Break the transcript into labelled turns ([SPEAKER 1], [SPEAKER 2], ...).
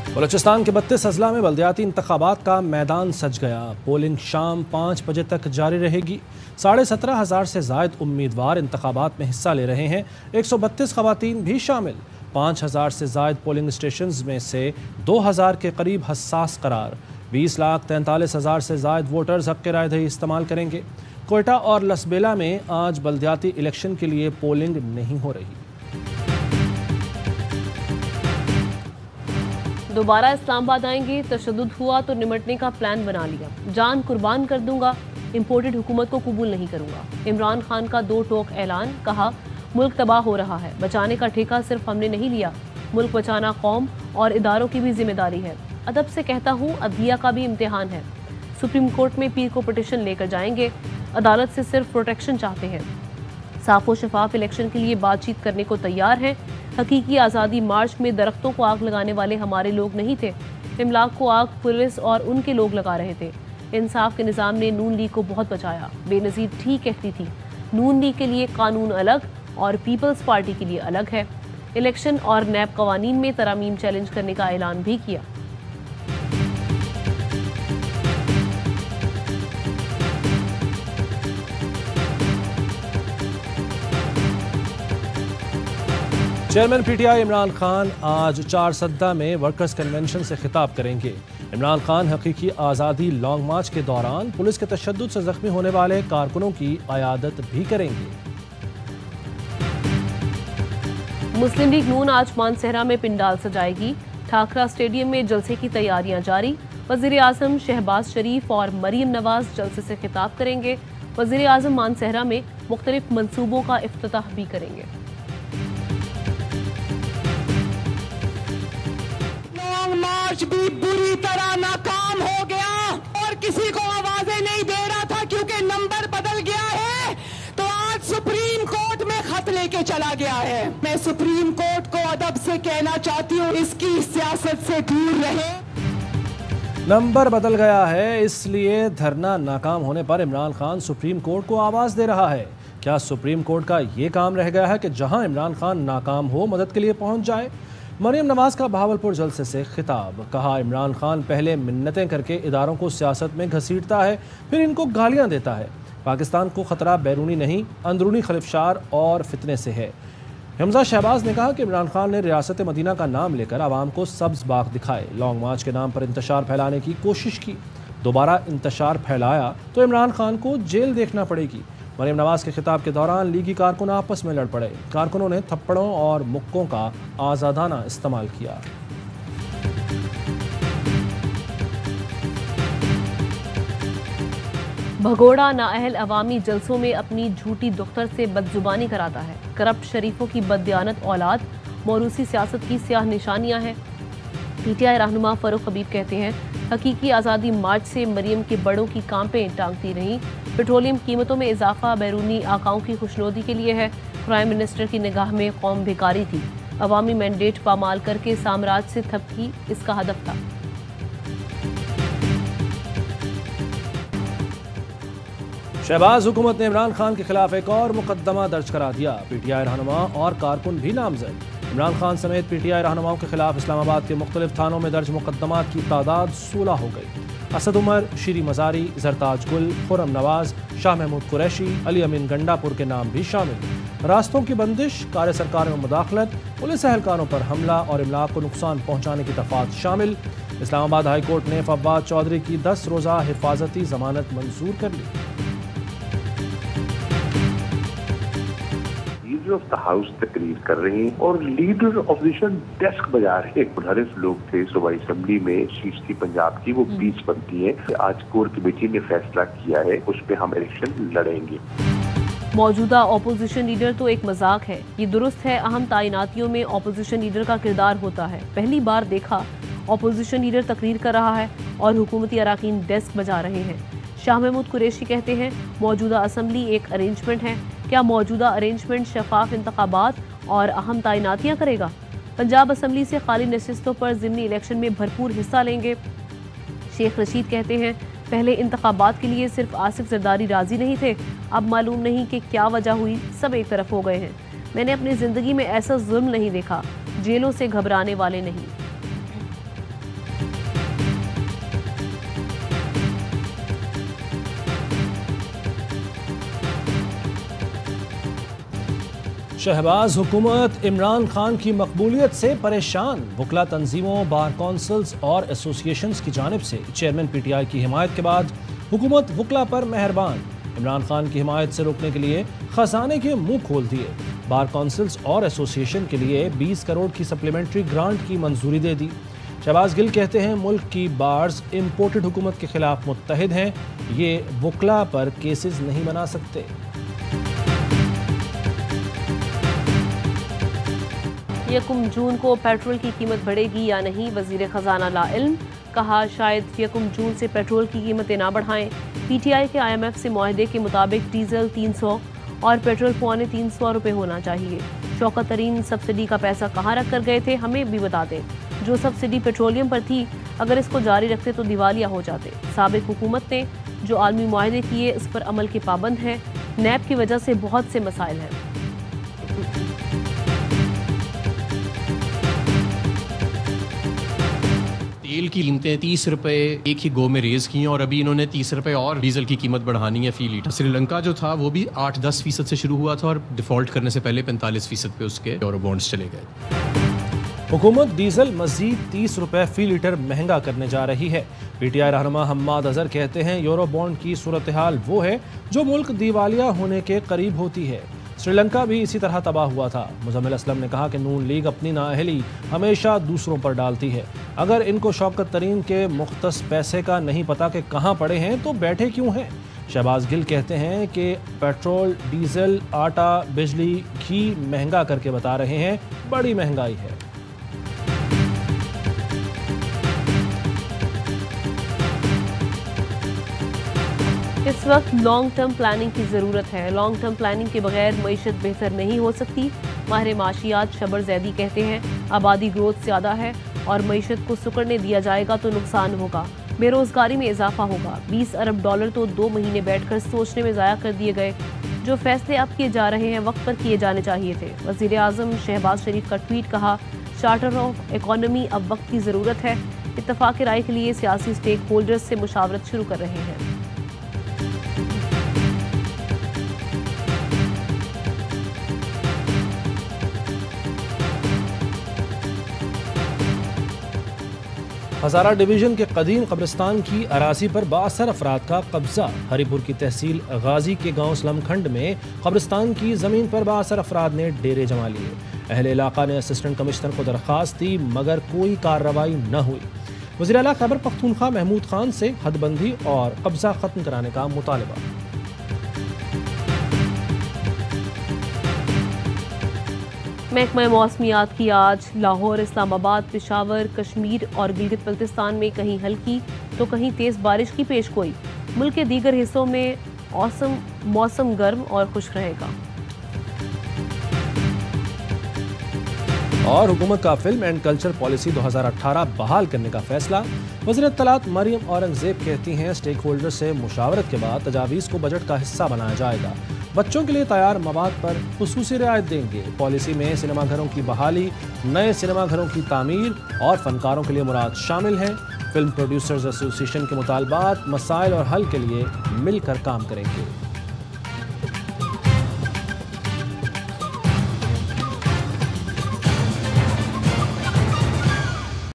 [SPEAKER 1] बलूचिस्तान के 32 अजला में बल्दियाती इंतखाबात का मैदान सज गया। पोलिंग शाम 5 बजे तक जारी रहेगी। 17,500 से जायद उम्मीदवार इंतखाबात में हिस्सा ले रहे हैं। 132 खवातीन भी शामिल। 5,000 से जायद पोलिंग स्टेशन में से 2,000 के करीब हसास करार। 20,43,000 से जायद वोटर्स हक़ राय दही इस्तेमाल करेंगे। कोयटा और लसबेला में आज बल्दियाती इलेक्शन के लिए पोलिंग नहीं हो रही।
[SPEAKER 2] दोबारा इस्लामाबाद आएंगे, तशद्दुद हुआ तो निमटने का प्लान बना लिया। जान कुर्बान कर दूंगा, इंपोर्टेड हुकूमत को कबूल नहीं करूंगा। इमरान खान का 2 टोक ऐलान, कहा मुल्क तबाह हो रहा है, बचाने का ठेका सिर्फ हमने नहीं लिया, मुल्क बचाना कौम और इदारों की भी जिम्मेदारी है। अदब से कहता हूँ, अदलिया का भी इम्तिहान है। सुप्रीम कोर्ट में पीर को पिटीशन लेकर जाएंगे, अदालत से सिर्फ प्रोटेक्शन चाहते हैं। साफ व शफाफ इलेक्शन के लिए बातचीत करने को तैयार हैं। हकीकी आज़ादी मार्च में दरख्तों को आग लगाने वाले हमारे लोग नहीं थे, इमलाक को आग पुलिस और उनके लोग लगा रहे थे। इंसाफ के निज़ाम ने नून लीग को बहुत बचाया। बेनज़ीर ठीक कहती थी, नून लीग के लिए कानून अलग और पीपल्स पार्टी के लिए अलग है। इलेक्शन और नैब कवानीन में तरामीम चैलेंज करने का ऐलान भी किया।
[SPEAKER 1] चेयरमैन पीटीआई इमरान खान आज चारसद्दा में वर्कर्स कन्वेंशन से खिताब करेंगे। इमरान खान हकीकी आज़ादी लॉन्ग मार्च के दौरान पुलिस के तशद्दुद से जख्मी होने वाले कारकुनों की अयादत भी करेंगे।
[SPEAKER 2] मुस्लिम लीग नून आज मानसहरा में पिंडाल सजाएगी। ठाकरा स्टेडियम में जलसे की तैयारियां जारी। वज़ीर आज़म शहबाज शरीफ और मरीम नवाज जलसे से खिताब करेंगे। वज़ीर आज़म मानसहरा में मुख्तलिफ मंसूबों का इफ्तिताह भी करेंगे।
[SPEAKER 3] मार्च भी बुरी तरह नाकाम हो गया और किसी को आवाजें नहीं दे रहा था क्योंकि नंबर बदल गया है। तो आज सुप्रीम कोर्ट में खत लेके चला गया है। मैं सुप्रीम कोर्ट को अदब से कहना चाहती हूँ, इसकी सियासत से दूर रहे।
[SPEAKER 1] नंबर बदल गया है, इसलिए धरना नाकाम होने पर इमरान खान सुप्रीम कोर्ट को आवाज दे रहा है। क्या सुप्रीम कोर्ट का ये काम रह गया है कि जहां इमरान खान नाकाम हो मदद के लिए पहुंच जाए? मरीम नवाज का भावलपुर जलसे से खिताब, कहा इमरान खान पहले मिन्नतें करके इदारों को सियासत में घसीटता है, फिर इनको गालियां देता है। पाकिस्तान को खतरा बैरूनी नहीं, अंदरूनी खलिफशार और फितने से है। हमजा शहबाज ने कहा कि इमरान खान ने रियासत मदीना का नाम लेकर आवाम को सब्ज बाग दिखाए, लॉन्ग मार्च के नाम पर इंतशार फैलाने की कोशिश की। दोबारा इंतशार फैलाया तो इमरान खान को जेल देखना पड़ेगी। मरीम नवाज के खिताब के दौरान लीगी कारकुन आपस में लड़ पड़े। कारकुनों ने थप्पड़ों और मुक्कों का आज़ादाना इस्तेमाल किया।
[SPEAKER 2] भगोड़ा नाअहल अवामी जलसों में अपनी झूठी दुख्तर से बदजुबानी कराता है। करप्ट शरीफों की बददियानत औलाद मौरूसी सियासत की स्याह निशानियां हैं। पीटीआई रहनुमा फरूख हबीब कहते हैं, हकीकी आज़ादी मार्च से मरीम के बड़ों की कांपें टांगती रहीं। पेट्रोलियम कीमतों में इजाफा बैरूनी आकाओं की खुशनुदी के लिए है। प्राइम मिनिस्टर की निगाह में कौम भिखारी थी, अवामी मैंडेट पामाल करके साम्राज्य से थपकी इसका हदफ था।
[SPEAKER 1] शहबाज हुकूमत ने इमरान खान के खिलाफ एक और मुकदमा दर्ज करा दिया। पीटीआई रहनुमा और कारकुन भी नामजद। इमरान खान समेत पीटीआई रहनुमाओं के खिलाफ इस्लामाबाद के मुख्तलिफ थानों में दर्ज मुकदमात की तादाद 16 हो गई। असद उमर, शीरी मजारी, जरताज गुल, खुरम नवाज, शाह महमूद कुरैशी, अली अमीन गंडापुर के नाम भी शामिल। रास्तों की बंदिश, कार्य सरकार में मुदाखलत, पुलिस एहलकारों पर हमला और इमलाक को नुकसान पहुँचाने की दफात शामिल। इस्लामाबाद हाई कोर्ट ने फव्वाद चौधरी की 10 रोज़ा हिफाजती जमानत मंजूर कर ली।
[SPEAKER 4] ऑफ द हाउस तकरीर कर रहे हैं और लीडर ऑपोजिशन डेस्क बजा रहे हैं। 18 लोग थे सूबाई असेंबली में, सीट थी पंजाब की, वो 20 बनती है। आज कोर कमेटी ने फैसला किया है, उस पर हम इलेक्शन लड़ेंगे।
[SPEAKER 2] मौजूदा ऑपोजिशन लीडर तो एक मजाक है। ये दुरुस्त है, अहम तैनातियों में ऑपोजिशन लीडर का किरदार होता है। पहली बार देखा ऑपोजिशन लीडर तकरीर कर रहा है और हुकूमती अराकीन डेस्क बजा रहे हैं। शाह महमूद कुरैशी कहते हैं, मौजूदा असम्बली एक अरेंजमेंट है। क्या मौजूदा अरेंजमेंट शफाफ इंतखाबात और अहम तैनातियाँ करेगा? पंजाब असम्बली से खाली नशिस्तों पर ज़िमनी इलेक्शन में भरपूर हिस्सा लेंगे। शेख रशीद कहते हैं, पहले इंतखाबात के लिए सिर्फ आसिफ जरदारी राजी नहीं थे, अब मालूम नहीं कि क्या वजह हुई, सब एक तरफ हो गए हैं। मैंने अपनी ज़िंदगी में ऐसा जुल्म नहीं देखा, जेलों से घबराने वाले नहीं।
[SPEAKER 1] शहबाज हुकूमत इमरान खान की मकबूलियत से परेशान। वकला तंजीमों, बार कौंसल्स और एसोसिएशंस की जानिब से चेयरमैन पीटीआई की हिमायत के बाद हुकूमत वकला पर मेहरबान। इमरान खान की हिमायत से रोकने के लिए खजाने के मुंह खोल दिए। बार कौंसल्स और एसोसिएशन के लिए 20 करोड़ की सप्लीमेंट्री ग्रांट की मंजूरी दे दी। शहबाज गिल कहते हैं मुल्क की बार्स इम्पोर्टेड हुकूमत के खिलाफ मुत्तहिद हैं, ये वकला पर केसेस नहीं बना सकते।
[SPEAKER 2] यकुम जून को पेट्रोल की कीमत बढ़ेगी या नहीं, वजीर खजाना ला इल्म। कहा शायद यकुम जून से पेट्रोल की कीमतें ना बढ़ाएं। पीटीआई के IMF से मुआहदे के मुताबिक डीजल 300 और पेट्रोल 325 रुपये होना चाहिए। शौकत तरीन सब्सिडी का पैसा कहाँ रख कर गए थे, हमें भी बता दें। जो सब्सिडी पेट्रोलियम पर थी, अगर इसको जारी रखते तो दिवालिया हो जाते। साबिक हुकूमत ने जो आलमी मुआहदे किए इस पर अमल के पाबंद हैं। नैब की वजह से बहुत से मसाइल हैं।
[SPEAKER 5] तेल की कीमतें 30 रुपए एक ही गो में रेज की हैं और अभी इन्होंने 30 रुपए और डीजल की कीमत बढ़ानी है फी लीटर। श्रीलंका जो था वो भी 8-10% से शुरू हुआ था और डिफॉल्ट करने से पहले 45% पे उसके यूरो बॉन्ड्स चले गए।
[SPEAKER 1] हुकूमत डीजल मजीद 30 रुपए फी लीटर महंगा करने जा रही है। पीटीआई रहनुमा हम्माद अजहर कहते हैं यूरो बॉन्ड की सूरत हाल वो है जो मुल्क दिवालिया होने के करीब होती है। श्रीलंका भी इसी तरह तबाह हुआ था। मुजम्मिल असलम ने कहा कि नून लीग अपनी नाअहली हमेशा दूसरों पर डालती है। अगर इनको शौकत तरीन के मुख्तस पैसे का नहीं पता कि कहाँ पड़े हैं तो बैठे क्यों हैं। शहबाज गिल कहते हैं कि पेट्रोल, डीजल, आटा, बिजली, घी महंगा करके बता रहे हैं बड़ी महंगाई है।
[SPEAKER 2] इस वक्त लॉन्ग टर्म प्लानिंग की ज़रूरत है। लॉन्ग टर्म प्लानिंग के बगैर मईशत बेहतर नहीं हो सकती। माहिर माशियात शबर जैदी कहते हैं आबादी ग्रोथ ज़्यादा है और मईशत को सुकड़ने दिया जाएगा तो नुकसान होगा, बेरोज़गारी में इजाफा होगा। 20 अरब डॉलर तो 2 महीने बैठकर सोचने में ज़ाया कर दिए गए। जो फैसले अब किए जा रहे हैं वक्त पर किए जाने चाहिए थे। वज़ीर आज़म शहबाज शरीफ का ट्वीट। कहा चार्टर ऑफ इकॉनमी अब वक्त की ज़रूरत है। इत्तफाक राय के लिए सियासी स्टेक होल्डर्स से मुशावरत शुरू कर रहे हैं।
[SPEAKER 1] हज़ारा डिवीज़न के कदीम कब्रिस्तान की अराजी पर बासर अफराद का कब्जा। हरीपुर की तहसील गाजी के गांव स्लम खंड में कब्रिस्तान की ज़मीन पर बासर अफराद ने डेरे जमा लिए। अहले इलाका ने असिस्टेंट कमिश्नर को दरख्वास्त दी मगर कोई कार्रवाई न हुई। वज़ीर आला खैबर पख्तूनख्वा महमूद खान से हदबंदी और कब्जा ख़त्म कराने का मुतालबा।
[SPEAKER 2] महकमा मौसमियात की आज लाहौर, इस्लामाबाद, पेशावर, कश्मीर और गिलगित बल्तिस्तान में कहीं हल्की तो कहीं तेज़ बारिश की पेशगोई। मुल्क के दीगर हिस्सों में मौसम गर्म और खुश्क रहेगा।
[SPEAKER 1] और हुकूमत का फिल्म एंड कल्चर पॉलिसी 2018 बहाल करने का फैसला। वज़ीर इत्तलात मरियम औरंगज़ेब कहती हैं स्टेक होल्डर से मुशावरत के बाद तजावीज़ को बजट का हिस्सा बनाया जाएगा। बच्चों के लिए तैयार मवाद पर खुसूसी रियायत देंगे। पॉलिसी में सिनेमाघरों की बहाली, नए सिनेमाघरों की तामीर और फनकारों के लिए मुराद शामिल हैं। फिल्म प्रोड्यूसर्स एसोसिएशन के मुतालबात, मसाइल और हल के लिए मिलकर काम करेंगे।